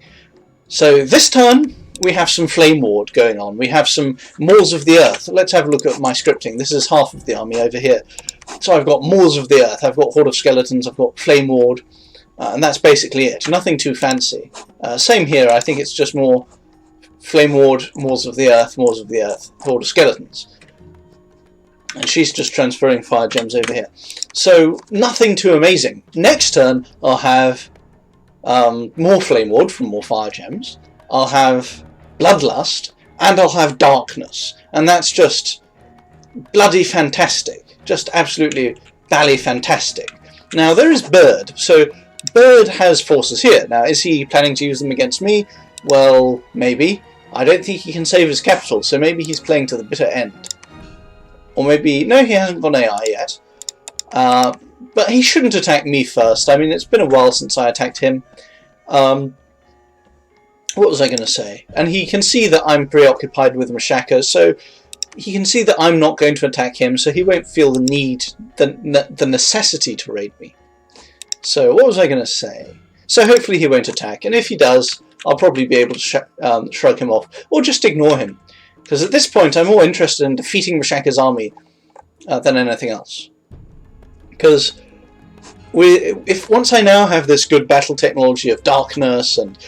So this turn we have some Flame Ward going on, we have some Maws of the Earth. Let's have a look at my scripting. This is half of the army over here. So I've got Maws of the Earth, I've got Horde of Skeletons, I've got Flame Ward, and that's basically it. Nothing too fancy. Same here, I think it's just more Flame Ward, Maws of the Earth, Horde of Skeletons. And she's just transferring fire gems over here. So, nothing too amazing. Next turn, I'll have more Flame Ward from more fire gems. I'll have Bloodlust, and I'll have Darkness. And that's just bloody fantastic. Just absolutely bally fantastic. Now, there is Bird. So, Bird has forces here. Now, is he planning to use them against me? Well, maybe. I don't think he can save his capital, so maybe he's playing to the bitter end. Or maybe... No, he hasn't gone AI yet. But he shouldn't attack me first. I mean, it's been a while since I attacked him. What was I going to say? And he can see that I'm preoccupied with Machaka, so he can see that I'm not going to attack him, so he won't feel the need, the necessity to raid me. So, what was I going to say? So hopefully he won't attack, and if he does, I'll probably be able to shrug him off, or just ignore him. Because at this point, I'm more interested in defeating Machaka's army than anything else. Because once I now have this good battle technology of Darkness, and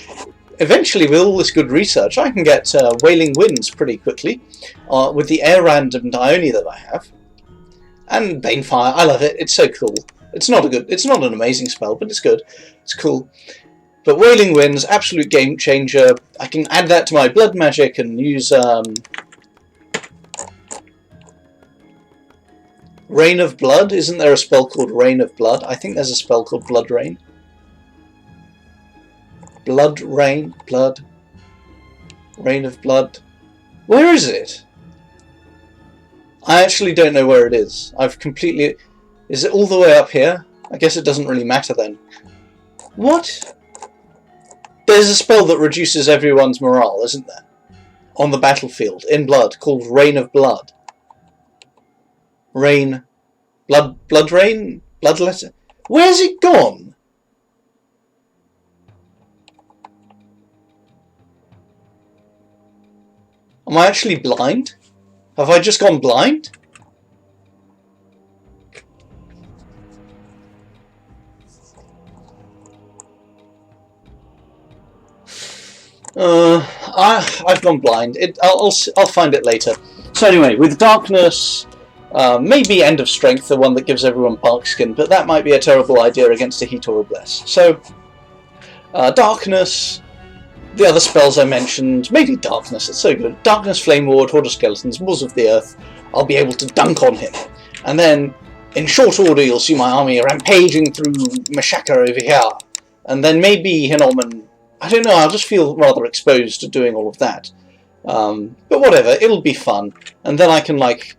eventually with all this good research, I can get Wailing Winds pretty quickly with the air random Dione that I have, and Banefire. I love it. It's so cool. It's not an amazing spell, but it's good. It's cool. But Wailing Winds, absolute game changer. I can add that to my blood magic and use Rain of Blood. Isn't there a spell called Rain of Blood? I think there's a spell called Blood Rain. Blood Rain, Blood. Rain of Blood. Where is it? I actually don't know where it is. I've completely... Is it all the way up here? I guess it doesn't really matter then. What? There's a spell that reduces everyone's morale, isn't there? On the battlefield, in blood, called Rain of Blood. Rain... Blood Rain? Bloodletter? Where's it gone? Am I actually blind? Have I just gone blind? I've gone blind. I'll find it later. So anyway, with darkness, maybe End of Strength, the one that gives everyone bark skin, but that might be a terrible idea against a Heat or a Bless. So, darkness, the other spells I mentioned, maybe darkness, it's so good. Darkness, Flame Ward, Horde of Skeletons, Wolves of the Earth, I'll be able to dunk on him. And then, in short order, you'll see my army rampaging through Machaka over here. And then maybe Hinoman, I don't know, I'll just feel rather exposed to doing all of that. But whatever, it'll be fun. And then I can, like,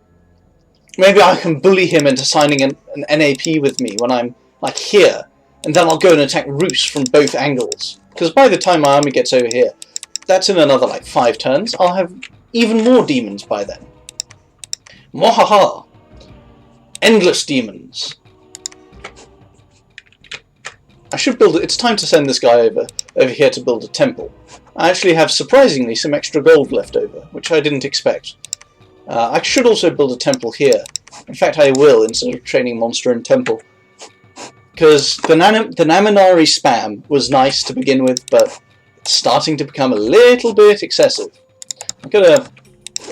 maybe I can bully him into signing an NAP with me when I'm, like, here. And then I'll go and attack Roos from both angles. Because by the time my army gets over here, that's in another, like, 5 turns. I'll have even more demons by then. Mwahaha! Endless demons. I should build it. It's time to send this guy over here to build a temple. I actually have, surprisingly, some extra gold left over, which I didn't expect. I should also build a temple here. In fact, I will, instead of training monster and temple. Because the Naminari spam was nice to begin with, but it's starting to become a little bit excessive. I'm gonna...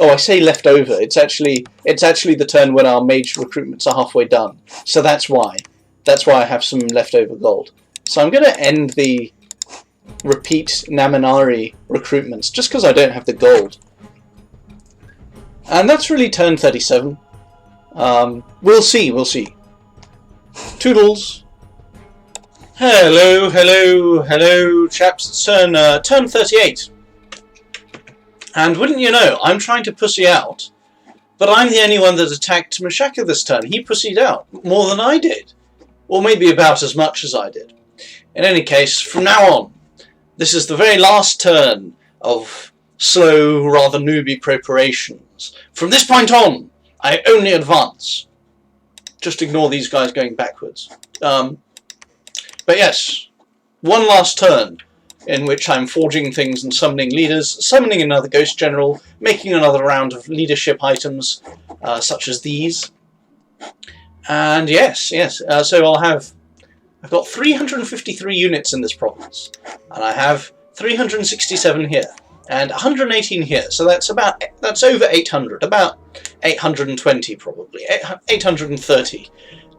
Oh, I say left over. It's actually the turn when our mage recruitments are halfway done. So that's why. That's why I have some leftover gold. So I'm going to end the repeat Naminari recruitments, just because I don't have the gold. And that's really turn 37. We'll see. Toodles. Hello, chaps. It's turn 38. And wouldn't you know, I'm trying to pussy out, but I'm the only one that attacked Machaka this turn. He pussied out more than I did. Or maybe about as much as I did. In any case, from now on, this is the very last turn of slow, rather newbie preparations. From this point on, I only advance. Just ignore these guys going backwards. But yes, one last turn in which I'm forging things and summoning leaders, summoning another Ghost General, making another round of leadership items, such as these. And yes, so I've got 353 units in this province, and I have 367 here, and 118 here, so that's over 800, about 820 probably, 830,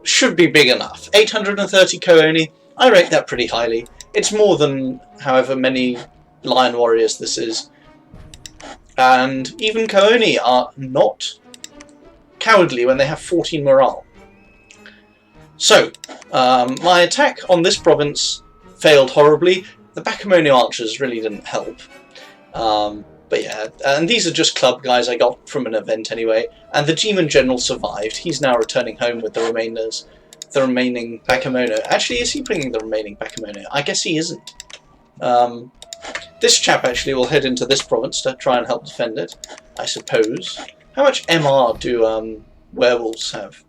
should be big enough. 830 Kooni, I rate that pretty highly. It's more than however many Lion Warriors this is, and even Kooni are not cowardly when they have 14 morale. So, my attack on this province failed horribly. The Bakamonu archers really didn't help. But yeah, and these are just club guys I got from an event anyway. And the Demon General survived. He's now returning home with the remaining Bakamonu. Actually, is he bringing the remaining Bakamonu? I guess he isn't. This chap actually will head into this province to try and help defend it, I suppose. How much MR do werewolves have?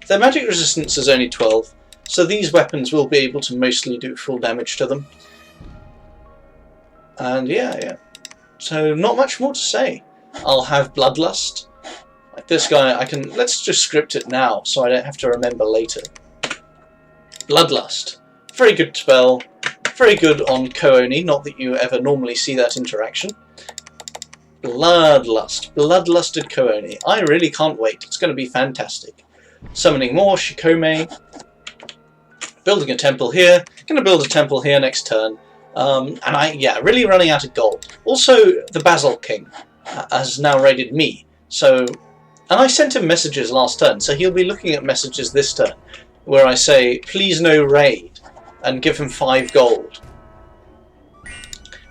Their magic resistance is only 12, so these weapons will be able to mostly do full damage to them. And yeah. So not much more to say. I'll have Bloodlust. Like this guy, let's just script it now, so I don't have to remember later. Bloodlust. Very good spell. Very good on Kooni, not that you ever normally see that interaction. Bloodlust. Bloodlusted Kooni. I really can't wait. It's going to be fantastic. Summoning more Shikome, building a temple here, going to build a temple here next turn, and really running out of gold. Also, the Basalt King has now raided me, and I sent him messages last turn, so he'll be looking at messages this turn, where I say, please no raid, and give him 5 gold.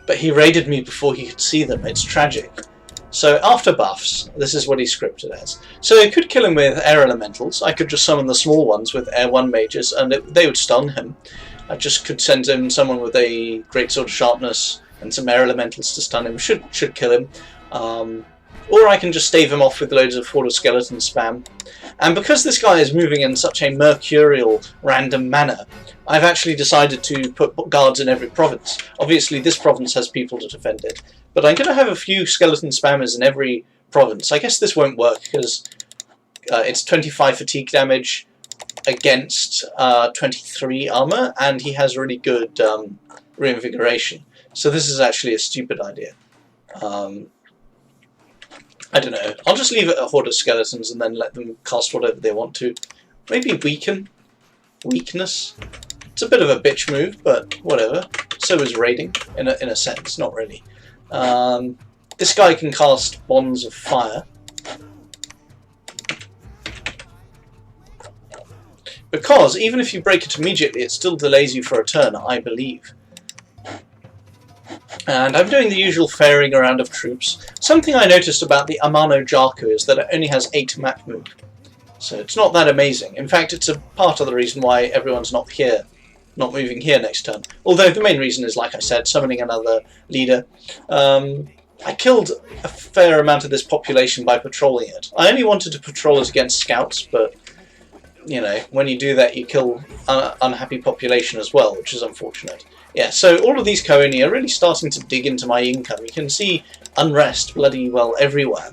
But he raided me before he could see them, it's tragic. So after buffs, this is what he scripted as. So I could kill him with air elementals. I could just summon the small ones with air 1 mages, and they would stun him. I just could send him someone with a great sword of sharpness and some air elementals to stun him. Should kill him. Or I can just stave him off with loads of Horde of Skeleton spam. And because this guy is moving in such a mercurial, random manner, I've actually decided to put guards in every province. Obviously, this province has people to defend it. But I'm going to have a few skeleton spammers in every province. I guess this won't work because it's 25 fatigue damage. against 23 armor, and he has really good reinvigoration. So this is actually a stupid idea. I don't know. I'll just leave it a horde of skeletons and then let them cast whatever they want to. Maybe weaken. Weakness. It's a bit of a bitch move, but whatever. So is raiding, in a sense. Not really. This guy can cast Bonds of Fire. Because even if you break it immediately, it still delays you for a turn, I believe. And I'm doing the usual ferrying around of troops. Something I noticed about the Amano Jaku is that it only has 8 map move. So it's not that amazing. In fact, it's a part of the reason why everyone's not moving here next turn. Although the main reason is, like I said, summoning another leader. I killed a fair amount of this population by patrolling it. I only wanted to patrol it against scouts, but, you know, when you do that you kill unhappy population as well, which is unfortunate. Yeah, so all of these Koani are really starting to dig into my income. You can see unrest bloody well everywhere,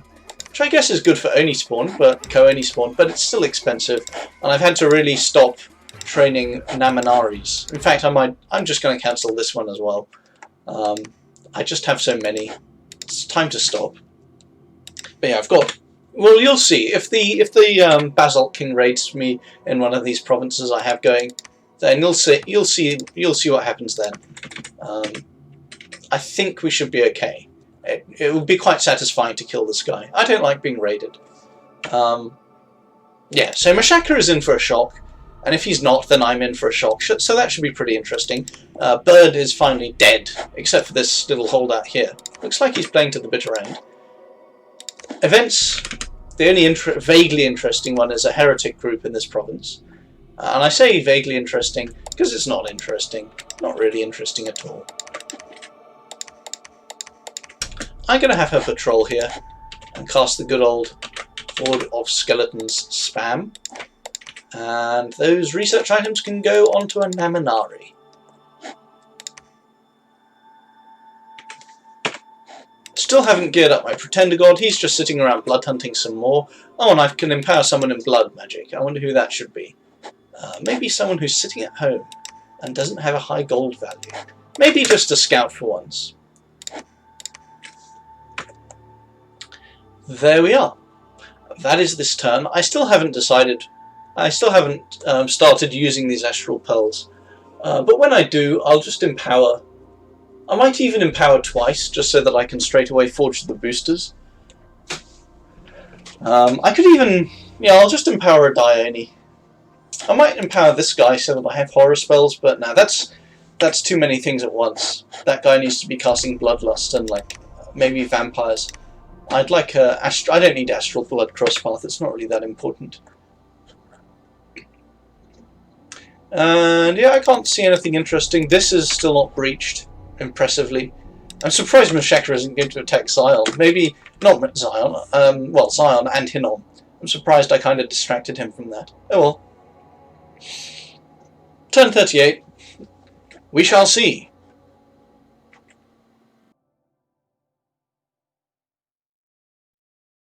which I guess is good for Oni spawn, but Koani spawn, but it's still expensive, and I've had to really stop training Naminaris. In fact, I'm just going to cancel this one as well. I just have so many. It's time to stop. But yeah, I've got. Well, you'll see if the Basalt King raids me in one of these provinces I have going. Then you'll see what happens then. I think we should be okay. It would be quite satisfying to kill this guy. I don't like being raided. Yeah, so Machaka is in for a shock, and if he's not, then I'm in for a shock. So that should be pretty interesting. Bird is finally dead, except for this little holdout here. Looks like he's playing to the bitter end. Events. The only vaguely interesting one is a heretic group in this province. And I say vaguely interesting because it's not interesting. Not really interesting at all. I'm going to have her patrol here and cast the good old Horde of Skeletons spam. And those research items can go onto a Naminari. Still haven't geared up my Pretender God. He's just sitting around blood hunting some more. Oh, and I can empower someone in blood magic. I wonder who that should be. Maybe someone who's sitting at home and doesn't have a high gold value. Maybe just a scout for once. There we are. That is this turn. I still haven't decided. I still haven't started using these astral pearls. But when I do, I'll just empower. I might even empower twice, just so that I can straight away forge the boosters. I could even. Yeah, I'll just empower a Dione. I might empower this guy so that I have horror spells, but no, that's too many things at once. That guy needs to be casting Bloodlust and like maybe vampires. I'd like I don't need Astral Blood Crosspath. It's not really that important. And yeah, I can't see anything interesting. This is still not breached impressively. I'm surprised Machaka isn't going to attack Zion. Maybe not Zion. Well, Zion and Hinnom. I'm surprised I kind of distracted him from that. Oh well. Turn 38. We shall see.